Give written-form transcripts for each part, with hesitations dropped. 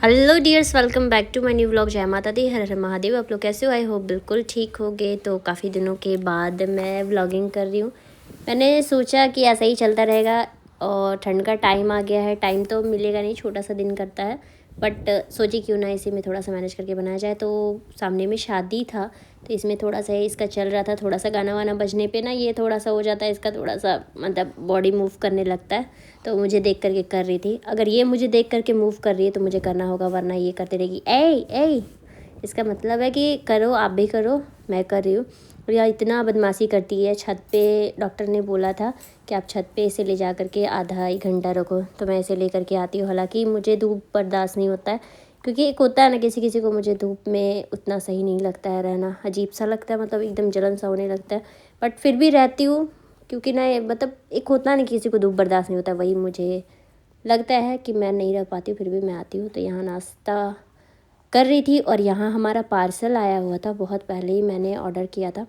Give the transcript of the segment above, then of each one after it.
Hello dears, welcome back to my new vlog. जय माता दी, हर हर महादेव। आप लोग कैसे हो? आई होप बिल्कुल ठीक हो गए। तो काफ़ी दिनों के बाद मैं व्लॉगिंग कर रही हूँ। मैंने सोचा कि ऐसा ही चलता रहेगा और ठंड का टाइम आ गया है। टाइम तो मिलेगा नहीं, छोटा सा दिन करता है, बट सोची क्यों ना इसी में थोड़ा सा मैनेज करके बनाया जाए। तो सामने में शादी था तो इसमें थोड़ा सा इसका चल रहा था। थोड़ा सा गाना वाना बजने पे ना ये थोड़ा सा हो जाता है, इसका थोड़ा सा मतलब बॉडी मूव करने लगता है। तो मुझे देख करके कर रही थी। अगर ये मुझे देख करके मूव कर रही है तो मुझे करना होगा, वरना ये करते रहेगी ए ए। इसका मतलब है कि करो, आप भी करो, मैं कर रही हूँ। और यार इतना बदमाशी करती है। छत पे डॉक्टर ने बोला था कि आप छत पे इसे ले जा करके आधा एक घंटा रखो, तो मैं इसे ले करके आती हूँ। हालांकि मुझे धूप बर्दाश्त नहीं होता है, क्योंकि एक होता है ना किसी किसी को, मुझे धूप में उतना सही नहीं लगता है रहना, अजीब सा लगता है, मतलब एकदम जलन सा होने लगता है। बट फिर भी रहती हूँ, क्योंकि ना मतलब एक होता है ना किसी को धूप बर्दाश्त नहीं होता, वही मुझे लगता है कि मैं नहीं रह पाती हूँ, फिर भी मैं आती हूँ। तो यहाँ नाश्ता कर रही थी और यहाँ हमारा पार्सल आया हुआ था, बहुत पहले ही मैंने ऑर्डर किया था।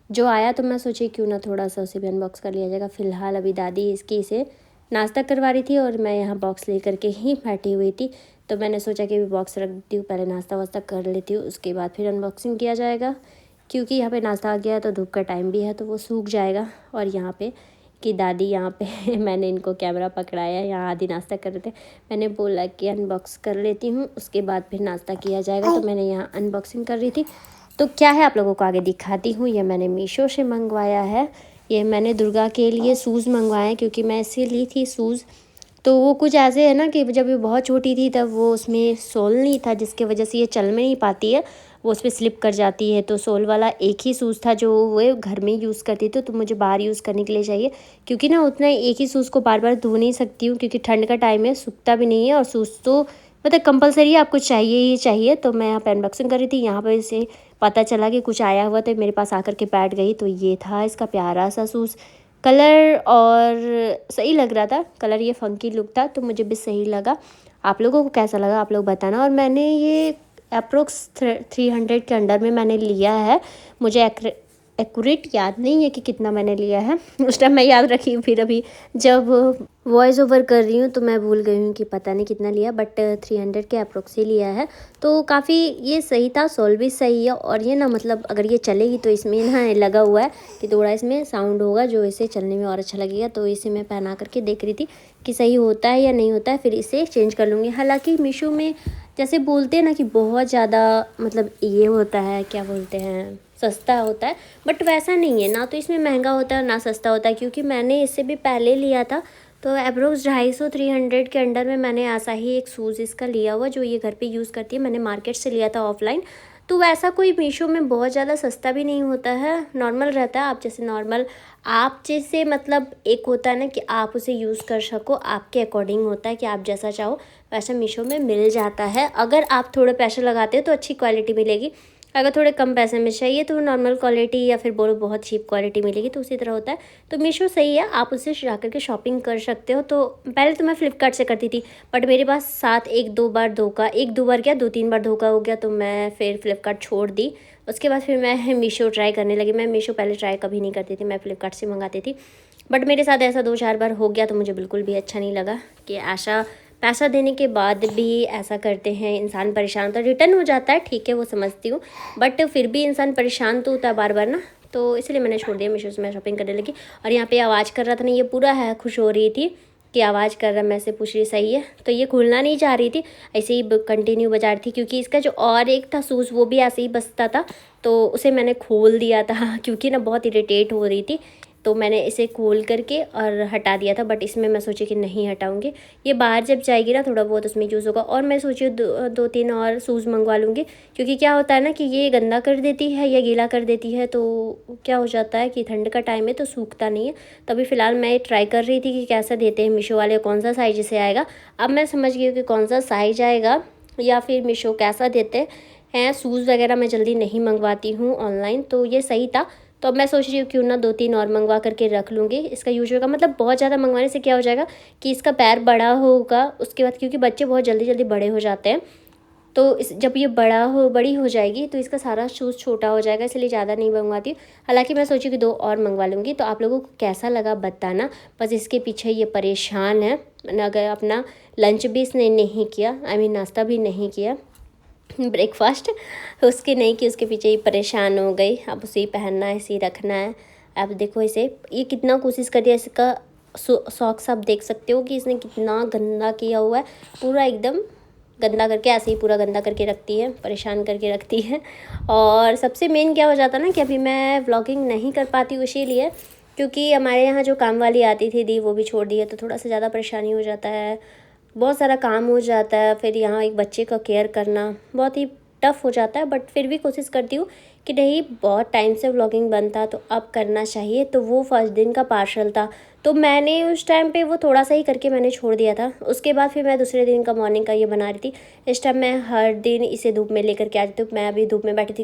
जो आया तो मैं सोची क्यों ना थोड़ा सा उसे भी अनबॉक्स कर लिया जाएगा। फ़िलहाल अभी दादी इसकी इसे नाश्ता करवा रही थी और मैं यहाँ बॉक्स ले करके ही बैठी हुई थी। तो मैंने सोचा कि भी बॉक्स रख दी हूँ, पहले नाश्ता वास्ता कर लेती हूँ, उसके बाद फिर अनबॉक्सिंग किया जाएगा। क्योंकि यहाँ पे नाश्ता आ गया है तो धूप का टाइम भी है तो वो सूख जाएगा। और यहाँ पे कि दादी यहाँ पे मैंने इनको कैमरा पकड़ाया, यहाँ आधी नाश्ता कर रहे थे। मैंने बोला कि अनबॉक्स कर लेती हूँ, उसके बाद फिर नाश्ता किया जाएगा। तो मैंने यहाँ अनबॉक्सिंग कर रही थी। तो क्या है आप लोगों को आगे दिखाती हूँ। ये मैंने मीशो से मंगवाया है। ये मैंने दुर्गा के लिए शूज़ मंगवाए हैं, क्योंकि मैं इससे ली थी शूज़। तो वो कुछ ऐसे है ना कि जब ये बहुत छोटी थी तब वो उसमें सोल नहीं था, जिसकी वजह से ये चल में नहीं पाती है, वो उस पर स्लिप कर जाती है। तो सोल वाला एक ही शूज़ था जो वो घर में यूज़ करती थी, तो मुझे बाहर यूज़ करने के लिए चाहिए, क्योंकि ना उतना एक ही शूज़ को बार बार धो नहीं सकती हूँ, क्योंकि ठंड का टाइम है, सूखता भी नहीं है। और शूज़ तो मतलब कंपलसरी है, आपको चाहिए ही चाहिए। तो मैं यहाँ पे अनबॉक्सिंग कर रही थी, यहाँ पर इसे पता चला कि कुछ आया हुआ था, मेरे पास आकर के बैठ गई। तो ये था इसका प्यारा सा शूज़। कलर और सही लग रहा था, कलर ये फंकी लुक था, तो मुझे भी सही लगा। आप लोगों को कैसा लगा आप लोग बताना। और मैंने ये अप्रोक्स 300 के अंडर में मैंने लिया है। मुझे एक्यूरेट याद नहीं है कि कितना मैंने लिया है। उस टाइम मैं याद रखी, फिर अभी जब वॉइस ओवर कर रही हूँ तो मैं भूल गई हूँ कि पता नहीं कितना लिया, बट 300 के अप्रोक्स ही लिया है। तो काफ़ी ये सही था, सोल भी सही है। और ये ना मतलब अगर ये चलेगी तो इसमें ना लगा हुआ है कि थोड़ा इसमें साउंड होगा जो इसे चलने में और अच्छा लगेगा। तो इसे मैं पहना करके देख रही थी कि सही होता है या नहीं होता है, फिर इसे चेंज कर लूँगी। हालांकि मीशो में जैसे बोलते हैं ना कि बहुत ज़्यादा मतलब ये होता है, क्या बोलते हैं, सस्ता होता है, बट वैसा नहीं है ना। तो इसमें महंगा होता है ना सस्ता होता है, क्योंकि मैंने इससे भी पहले लिया था तो अप्रोक्स 250-300 के अंडर में मैंने ऐसा ही एक शूज़ इसका लिया हुआ, जो ये घर पे यूज़ करती है। मैंने मार्केट से लिया था ऑफलाइन। तो वैसा कोई मीशो में बहुत ज़्यादा सस्ता भी नहीं होता है, नॉर्मल रहता है। आप जैसे नॉर्मल, आप जैसे मतलब एक होता है ना कि आप उसे यूज़ कर सको, आपके अकॉर्डिंग होता है कि आप जैसा चाहो वैसा मीशो में मिल जाता है। अगर आप थोड़े पैसे लगाते हो तो अच्छी क्वालिटी मिलेगी, अगर थोड़े कम पैसे में चाहिए तो नॉर्मल क्वालिटी या फिर बोलो बहुत चीप क्वालिटी मिलेगी। तो उसी तरह होता है। तो मीशो सही है, आप उससे जा कर के शॉपिंग कर सकते हो। तो पहले तो मैं फ़्लिपकार्ट से करती थी, बट मेरे पास साथ एक दो बार धोखा, एक दो बार क्या 2-3 बार धोखा हो गया, तो मैं फिर फ़्लिपकार्ट छोड़ दी। उसके बाद फिर मैं मीशो ट्राई करने लगी। मैं मीशो पहले ट्राई कभी नहीं करती थी, मैं फ़्लिपकार्ट से मंगाती थी। बट मेरे साथ ऐसा 2-4 बार हो गया तो मुझे बिल्कुल भी अच्छा नहीं लगा कि ऐसा पैसा देने के बाद भी ऐसा करते हैं। इंसान परेशान होता है, रिटर्न हो जाता है, ठीक है वो समझती हूँ, बट फिर भी इंसान परेशान तो होता है बार बार ना। तो इसलिए मैंने छोड़ दिया, मीशो से मैं शॉपिंग करने लगी। और यहाँ पे आवाज़ कर रहा था ना, ये पूरा है खुश हो रही थी कि आवाज़ कर रहा, मैं से पूछ रही सही है। तो ये खुलना नहीं चाह रही थी, ऐसे ही कंटिन्यू बजा रही थी, क्योंकि इसका जो और एक था शूज़ वो भी ऐसे ही बजता था, तो उसे मैंने खोल दिया था क्योंकि ना बहुत इरिटेट हो रही थी। तो मैंने इसे खोल करके और हटा दिया था, बट इसमें मैं सोची कि नहीं हटाऊंगी, ये बाहर जब जाएगी ना थोड़ा बहुत उसमें यूज़ होगा। और मैं सोची 2-3 और शूज़ मंगवा लूँगी, क्योंकि क्या होता है ना कि ये गंदा कर देती है या गीला कर देती है, तो क्या हो जाता है कि ठंड का टाइम है तो सूखता नहीं है। तो अभी फ़िलहाल मैं ट्राई कर रही थी कि कैसा देते हैं मीशो वाले, कौन सा साइज से आएगा। अब मैं समझ गई हूँ कि कौन सा साइज आएगा, या फिर मीशो कैसा देते हैं। शूज़ वगैरह मैं जल्दी नहीं मंगवाती हूँ ऑनलाइन, तो ये सही था। तो अब मैं सोच रही हूँ क्यों ना 2-3 और मंगवा करके रख लूँगी। इसका यूज होगा, मतलब बहुत ज़्यादा मंगवाने से क्या हो जाएगा कि इसका पैर बड़ा होगा उसके बाद, क्योंकि बच्चे बहुत जल्दी जल्दी बड़े हो जाते हैं। तो इस जब ये बड़ी हो जाएगी तो इसका सारा शूज़ छोटा हो जाएगा, इसलिए ज़्यादा नहीं मंगवाती हूँ। हालाँकि मैं सोची कि 2 और मंगवा लूँगी। तो आप लोगों को कैसा लगा बताना। बस इसके पीछे ये परेशान है, अगर अपना लंच भी इसने नहीं किया, आई मीन नाश्ता भी नहीं किया, ब्रेकफास्ट उसके नहीं कि उसके पीछे ही परेशान हो गई। अब उसे ही पहनना है, इसे ही रखना है। अब देखो इसे, ये कितना कोशिश कर दिया, इसका सॉक्स आप देख सकते हो कि इसने कितना गंदा किया हुआ है, पूरा एकदम गंदा करके, ऐसे ही पूरा गंदा करके रखती है, परेशान करके रखती है। और सबसे मेन क्या हो जाता है ना कि अभी मैं व्लॉगिंग नहीं कर पाती हूँ इसीलिए, क्योंकि हमारे यहाँ जो काम वाली आती थी दी, वो भी छोड़ दी है, तो थोड़ा सा ज़्यादा परेशानी हो जाता है, बहुत सारा काम हो जाता है। फिर यहाँ एक बच्चे का केयर करना बहुत ही टफ़ हो जाता है, बट फिर भी कोशिश करती हूँ कि नहीं, बहुत टाइम से व्लॉगिंग बंद था तो अब करना चाहिए। तो वो फर्स्ट दिन का पार्सल था, तो मैंने उस टाइम पे वो थोड़ा सा ही करके मैंने छोड़ दिया था। उसके बाद फिर मैं दूसरे दिन का मॉर्निंग का ये बना रही थी। इस टाइम मैं हर दिन इसे धूप में लेकर के आ जाती हूँ। मैं अभी धूप में बैठी थी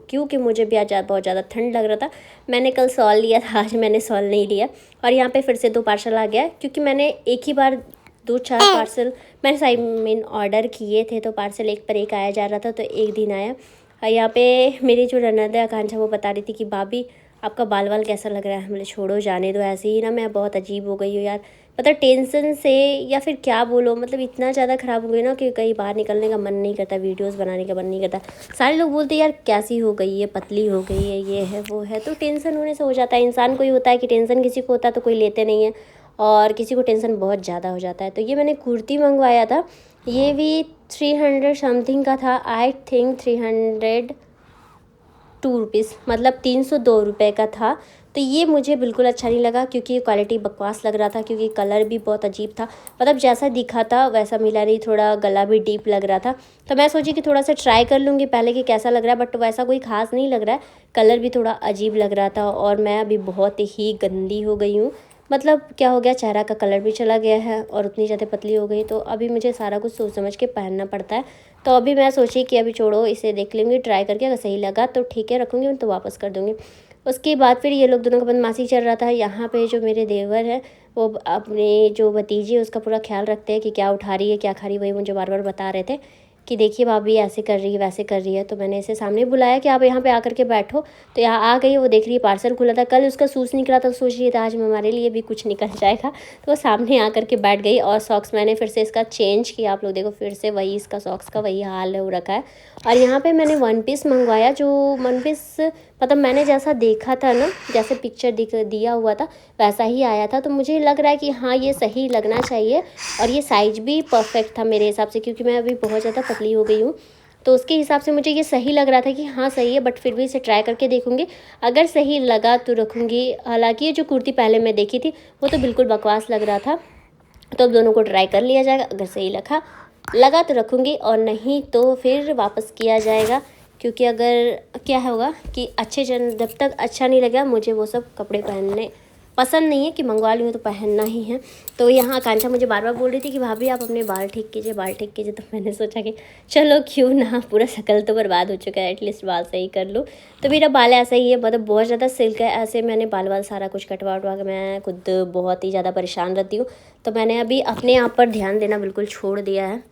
क्योंकि मुझे भी आज बहुत ज़्यादा ठंड लग रहा था। मैंने कल सॉल लिया था, आज मैंने सॉल नहीं लिया। और यहाँ पर फिर से 2 पार्सल आ गया, क्योंकि मैंने एक ही बार 2-4 पार्सल मैंने साइड में ऑर्डर किए थे, तो पार्सल एक पर एक आया जा रहा था, तो एक दिन आया। और यहाँ पे मेरी जो ननद है आकांक्षा, वो बता रही थी कि भाभी आपका बाल वाल कैसा लग रहा है। हमने छोड़ो जाने दो, ऐसे ही ना मैं बहुत अजीब हो गई हूँ यार, मतलब टेंशन से, या फिर क्या बोलो, मतलब इतना ज़्यादा ख़राब हो गई ना कि कहीं बाहर निकलने का मन नहीं करता, वीडियोस बनाने का मन नहीं करता। सारे लोग बोलते यार कैसी हो गई है, पतली हो गई है, ये है वो है। तो टेंशन होने से हो जाता है इंसान को ही होता है कि टेंशन किसी को होता है तो कोई लेते नहीं है, और किसी को टेंशन बहुत ज़्यादा हो जाता है। तो ये मैंने कुर्ती मंगवाया था, ये भी 300 समथिंग का था, आई थिंक 302 रुपीज़, मतलब 302 रुपये का था। तो ये मुझे बिल्कुल अच्छा नहीं लगा, क्योंकि ये क्वालिटी बकवास लग रहा था, क्योंकि कलर भी बहुत अजीब था, मतलब जैसा दिखा था वैसा मिला नहीं, थोड़ा गला भी डीप लग रहा था। तो मैं सोची कि थोड़ा सा ट्राई कर लूँगी पहले कि कैसा लग रहा है, बट वैसा कोई ख़ास नहीं लग रहा है, कलर भी थोड़ा अजीब लग रहा था। और मैं अभी बहुत ही गंदी हो गई हूँ, मतलब क्या हो गया, चेहरा का कलर भी चला गया है और उतनी ज़्यादा पतली हो गई। तो अभी मुझे सारा कुछ सोच समझ के पहनना पड़ता है। तो अभी मैं सोची कि अभी छोड़ो, इसे देख लूँगी ट्राई करके, अगर सही लगा तो ठीक है रखूँगी, तो वापस कर दूँगी। उसके बाद फिर ये लोग दोनों का बदमाशी चल रहा था। यहाँ पे जो मेरे देवर है, वो अपने जो भतीजी है उसका पूरा ख्याल रखते हैं कि क्या उठा रही है, क्या खा रही है, वही मुझे बार बार बता रहे थे कि देखिए भाभी ऐसे कर रही है, वैसे कर रही है। तो मैंने इसे सामने बुलाया कि आप यहाँ पे आकर के बैठो, तो यहाँ आ गई। वो देख रही है पार्सल खुला था, कल उसका शूज़ निकला था, तो सोच रही था आज हमारे लिए भी कुछ निकल जाएगा, तो वो सामने आकर के बैठ गई। और सॉक्स मैंने फिर से इसका चेंज किया, आप लोग देखो फिर से वही इसका सॉक्स का वही हाल हो रखा है। और यहाँ पे मैंने 1 पीस मंगवाया, जो 1 पीस मतलब मैंने जैसा देखा था ना, जैसे पिक्चर दिया हुआ था वैसा ही आया था। तो मुझे लग रहा है कि हाँ ये सही लगना चाहिए, और ये साइज़ भी परफेक्ट था मेरे हिसाब से, क्योंकि मैं अभी बहुत ज़्यादा पतली हो गई हूँ। तो उसके हिसाब से मुझे ये सही लग रहा था कि हाँ सही है, बट फिर भी इसे ट्राई करके देखूँगी, अगर सही लगा तो रखूँगी। हालांकि ये जो कुर्ती पहले मैं देखी थी वो तो बिल्कुल बकवास लग रहा था, तो अब दोनों को ट्राई कर लिया जाएगा, अगर सही लगा तो रखूँगी, और नहीं तो फिर वापस किया जाएगा। क्योंकि अगर क्या होगा कि जब तक अच्छा नहीं लगा, मुझे वो सब कपड़े पहनने पसंद नहीं है कि मंगवा लूँ तो पहनना ही है। तो यहाँ आकांक्षा मुझे बार बार बोल रही थी कि भाभी आप अपने बाल ठीक कीजिए, बाल ठीक कीजिए। तो मैंने सोचा कि चलो क्यों ना, पूरा शक्ल तो बर्बाद हो चुका है, एटलीस्ट बाल सही कर लूँ। तो मेरा बाल ऐसा ही है, मतलब बहुत ज़्यादा सिल्क है, ऐसे मैंने बाल सारा कुछ कटवा उटवा के मैं खुद बहुत ही ज़्यादा परेशान रहती हूँ। तो मैंने अभी अपने आप पर ध्यान देना बिल्कुल छोड़ दिया है,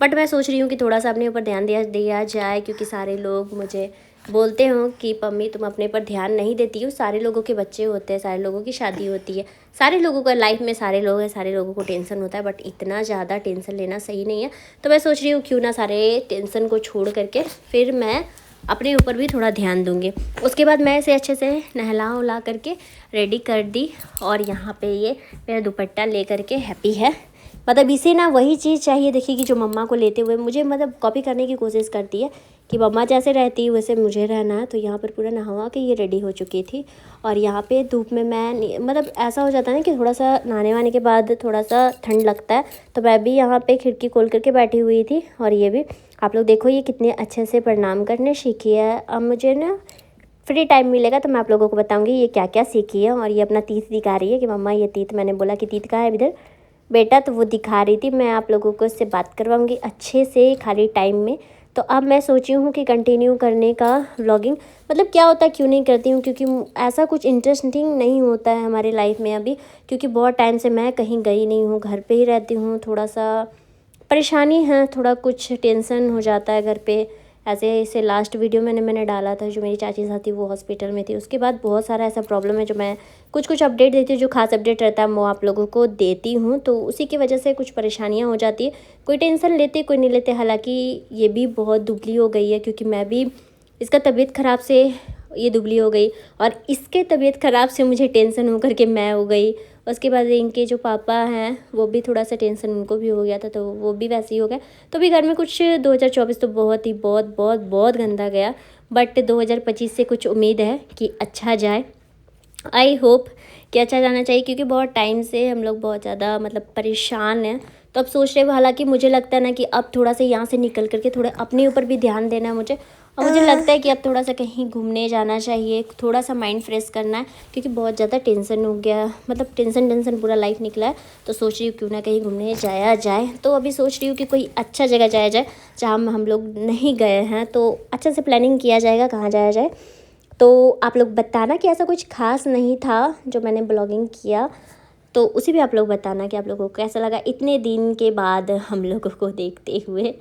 बट मैं सोच रही हूँ कि थोड़ा सा अपने ऊपर ध्यान दिया जाए, क्योंकि सारे लोग मुझे बोलते हो कि पम्मी तुम अपने पर ध्यान नहीं देती हो, सारे लोगों के बच्चे होते हैं, सारे लोगों की शादी होती है, सारे लोगों का लाइफ में सारे लोग हैं, सारे लोगों को टेंशन होता है, बट इतना ज़्यादा टेंशन लेना सही नहीं है। तो मैं सोच रही हूँ क्यों ना सारे टेंशन को छोड़ करके फिर मैं अपने ऊपर भी थोड़ा ध्यान दूँगी। उसके बाद मैं इसे अच्छे से नहला उला करके रेडी कर दी, और यहाँ पे ये मेरा दुपट्टा ले करके हैप्पी है, मतलब इसे ना वही चीज़ चाहिए, देखिए कि जो मम्मा को लेते हुए मुझे मतलब कॉपी करने की कोशिश करती है कि मम्मा जैसे रहती है वैसे मुझे रहना है। तो यहाँ पर पूरा नहा के ये रेडी हो चुकी थी, और यहाँ पे धूप में मैं मतलब ऐसा हो जाता है ना कि थोड़ा सा नहाने वाने के बाद थोड़ा सा ठंड लगता है, तो मैं भी यहाँ पे खिड़की खोल करके बैठी हुई थी। और ये भी आप लोग देखो ये कितने अच्छे से प्रणाम करने सीखी है। अब मुझे ना फ्री टाइम मिलेगा तो मैं आप लोगों को बताऊँगी ये क्या क्या सीखी है। और ये अपना तीत दिखा रही है कि मम्मा ये तीत, मैंने बोला कि तीत कहाँ है इधर बेटा, तो वो दिखा रही थी। मैं आप लोगों को इससे बात करवाऊंगी अच्छे से खाली टाइम में। तो अब मैं सोची हूँ कि कंटिन्यू करने का व्लॉगिंग, मतलब क्या होता है क्यों नहीं करती हूँ, क्योंकि ऐसा कुछ इंटरेस्टिंग नहीं होता है हमारे लाइफ में अभी, क्योंकि बहुत टाइम से मैं कहीं गई नहीं हूँ, घर पे ही रहती हूँ, थोड़ा सा परेशानी है, थोड़ा कुछ टेंशन हो जाता है घर पे। ऐसे लास्ट वीडियो मैंने डाला था, जो मेरी चाची साथ थी वो हॉस्पिटल में थी। उसके बाद बहुत सारा ऐसा प्रॉब्लम है जो मैं कुछ अपडेट देती हूँ, जो खास अपडेट रहता है वो आप लोगों को देती हूँ। तो उसी की वजह से कुछ परेशानियाँ हो जाती है, कोई टेंशन लेते कोई नहीं लेते। हालांकि ये भी बहुत दुबली हो गई है, क्योंकि मैं भी इसका तबीयत ख़राब से ये दुबली हो गई, और इसके तबीयत ख़राब से मुझे टेंशन हो करके मैं हो गई। उसके बाद इनके जो पापा हैं वो भी थोड़ा सा टेंशन उनको भी हो गया था, तो वो भी वैसे ही हो गया। तो भी घर में कुछ 2024 तो बहुत ही बहुत गंदा गया, बट 2025 से कुछ उम्मीद है कि अच्छा जाए। आई होप कि अच्छा जाना चाहिए, क्योंकि बहुत टाइम से हम लोग बहुत ज़्यादा मतलब परेशान हैं। तो अब सोच रहे हो, हालांकि मुझे लगता है ना कि अब थोड़ा सा यहाँ से निकल करके थोड़ा अपने ऊपर भी ध्यान देना है मुझे। और मुझे लगता है कि अब थोड़ा सा कहीं घूमने जाना चाहिए, थोड़ा सा माइंड फ्रेश करना है, क्योंकि बहुत ज़्यादा टेंशन हो गया, मतलब टेंशन पूरा लाइफ निकला है। तो सोच रही हूँ क्यों ना कहीं घूमने जाया जाए। तो अभी सोच रही हूँ कि कोई अच्छा जगह जाया जाए जहाँ हम लोग नहीं गए हैं, तो अच्छे से प्लानिंग किया जाएगा कहाँ जाया जाए। तो आप लोग बताना कि ऐसा कुछ खास नहीं था जो मैंने ब्लॉगिंग किया, तो उसे भी आप लोग बताना कि आप लोगों को कैसा लगा इतने दिन के बाद हम लोगों को देखते हुए।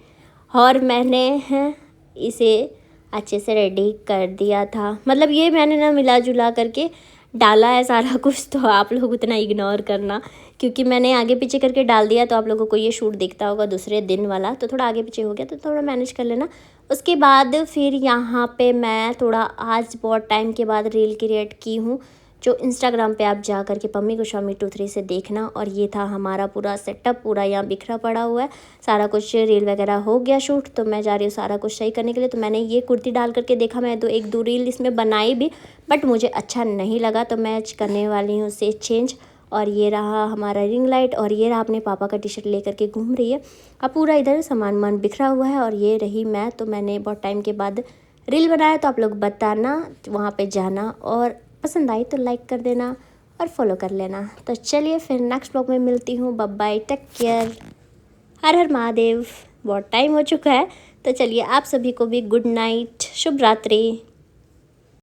और मैंने इसे अच्छे से रेडी कर दिया था, मतलब ये मैंने ना मिला जुला करके डाला है सारा कुछ। तो आप लोग उतना इग्नोर करना, क्योंकि मैंने आगे पीछे करके डाल दिया, तो आप लोगों को ये शूट दिखता होगा दूसरे दिन वाला, तो थोड़ा आगे पीछे हो गया, तो थोड़ा मैनेज कर लेना। उसके बाद फिर यहाँ पे मैं थोड़ा आज बहुत टाइम के बाद रील क्रिएट की हूँ, जो इंस्टाग्राम पे आप जा करके पम्मी गोस्वामी 23 से देखना। और ये था हमारा पूरा सेटअप, पूरा यहाँ बिखरा पड़ा हुआ है, सारा कुछ रील वगैरह हो गया शूट। तो मैं जा रही हूँ सारा कुछ सही करने के लिए। तो मैंने ये कुर्ती डाल करके देखा, मैं एक दो रील इसमें बनाई भी, बट मुझे अच्छा नहीं लगा, तो मैं करने वाली हूँ उसे चेंज। और ये रहा हमारा रिंग लाइट, और ये रहा अपने पापा का टी शर्ट ले करके घूम रही है। अब पूरा इधर सामान बिखरा हुआ है, और ये रही मैं। तो मैंने बहुत टाइम के बाद रील बनाया, तो आप लोग बताना, वहाँ पे जाना, और पसंद आई तो लाइक कर देना और फॉलो कर लेना। तो चलिए फिर नेक्स्ट ब्लॉग में मिलती हूँ। बाय बाय, टेक केयर, हर हर महादेव। बहुत टाइम हो चुका है, तो चलिए आप सभी को भी गुड नाइट, शुभ रात्रि।